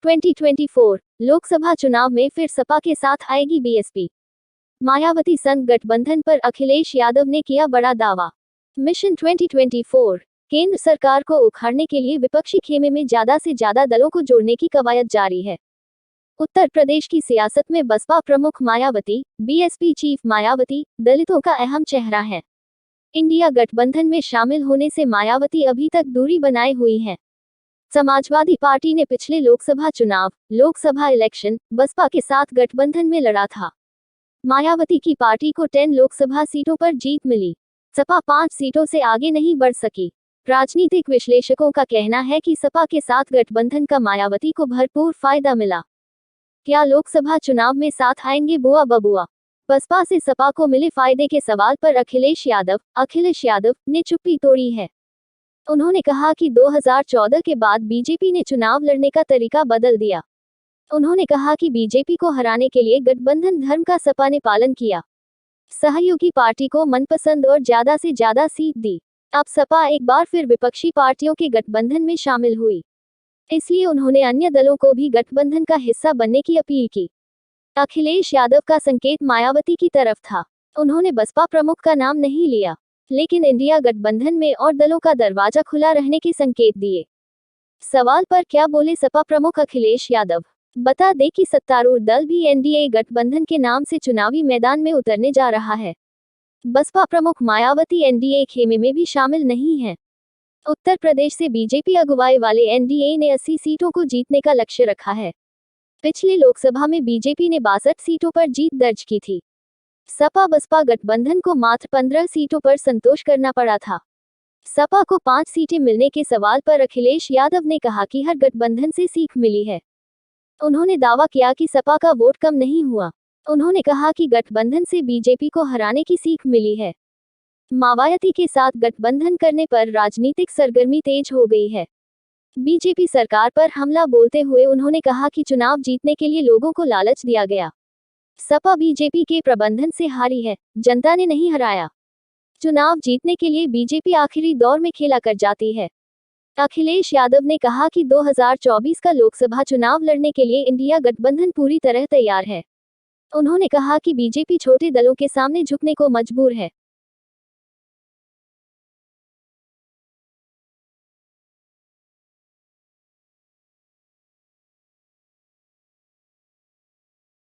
2024 लोकसभा चुनाव में फिर सपा के साथ आएगी बीएसपी। मायावती संग गठबंधन पर अखिलेश यादव ने किया बड़ा दावा। मिशन 2024 केंद्र सरकार को उखाड़ने के लिए विपक्षी खेमे में ज्यादा से ज्यादा दलों को जोड़ने की कवायद जारी है। उत्तर प्रदेश की सियासत में बसपा प्रमुख मायावती, बीएसपी चीफ मायावती, दलितों का अहम चेहरा है। इंडिया गठबंधन में शामिल होने से मायावती अभी तक दूरी बनाए हुई हैं। समाजवादी पार्टी ने पिछले लोकसभा इलेक्शन बसपा के साथ गठबंधन में लड़ा था। मायावती की पार्टी को 10 लोकसभा सीटों पर जीत मिली। सपा 5 सीटों से आगे नहीं बढ़ सकी। राजनीतिक विश्लेषकों का कहना है कि सपा के साथ गठबंधन का मायावती को भरपूर फायदा मिला। क्या लोकसभा चुनाव में साथ आएंगे बुआ बबुआ? बसपा से सपा को मिले फायदे के सवाल पर अखिलेश यादव ने चुप्पी तोड़ी है। उन्होंने कहा कि 2014 के बाद बीजेपी ने चुनाव लड़ने का तरीका बदल दिया। उन्होंने कहा कि बीजेपी को हराने के लिए गठबंधन धर्म का सपा ने पालन किया। सहयोगी पार्टी को मनपसंद और ज्यादा से ज्यादा सीट दी। अब सपा एक बार फिर विपक्षी पार्टियों के गठबंधन में शामिल हुई, इसलिए उन्होंने अन्य दलों को भी गठबंधन का हिस्सा बनने की अपील की। अखिलेश यादव का संकेत मायावती की तरफ था। उन्होंने बसपा प्रमुख का नाम नहीं लिया, लेकिन इंडिया गठबंधन में और दलों का दरवाजा खुला रहने के संकेत दिए। सवाल पर क्या बोले सपा प्रमुख अखिलेश यादव? बता दें कि सत्तारूढ़ दल भी एनडीए गठबंधन के नाम से चुनावी मैदान में उतरने जा रहा है। बसपा प्रमुख मायावती एनडीए खेमे में भी शामिल नहीं है। उत्तर प्रदेश से बीजेपी अगुवाई वाले एनडीए ने 80 सीटों को जीतने का लक्ष्य रखा है। पिछले लोकसभा में बीजेपी ने 62 सीटों पर जीत दर्ज की थी। सपा बसपा गठबंधन को मात्र 15 सीटों पर संतोष करना पड़ा था। सपा को 5 सीटें मिलने के सवाल पर अखिलेश यादव ने कहा कि हर गठबंधन से सीख मिली है। उन्होंने दावा किया कि सपा का वोट कम नहीं हुआ। उन्होंने कहा कि गठबंधन से बीजेपी को हराने की सीख मिली है। मायावती के साथ गठबंधन करने पर राजनीतिक सरगर्मी तेज हो गई है। बीजेपी सरकार पर हमला बोलते हुए उन्होंने कहा कि चुनाव जीतने के लिए लोगों को लालच दिया गया। सपा बीजेपी के प्रबंधन से हारी है, जनता ने नहीं हराया। चुनाव जीतने के लिए बीजेपी आखिरी दौर में खेला कर जाती है। अखिलेश यादव ने कहा कि 2024 का लोकसभा चुनाव लड़ने के लिए इंडिया गठबंधन पूरी तरह तैयार है। उन्होंने कहा कि बीजेपी छोटे दलों के सामने झुकने को मजबूर है।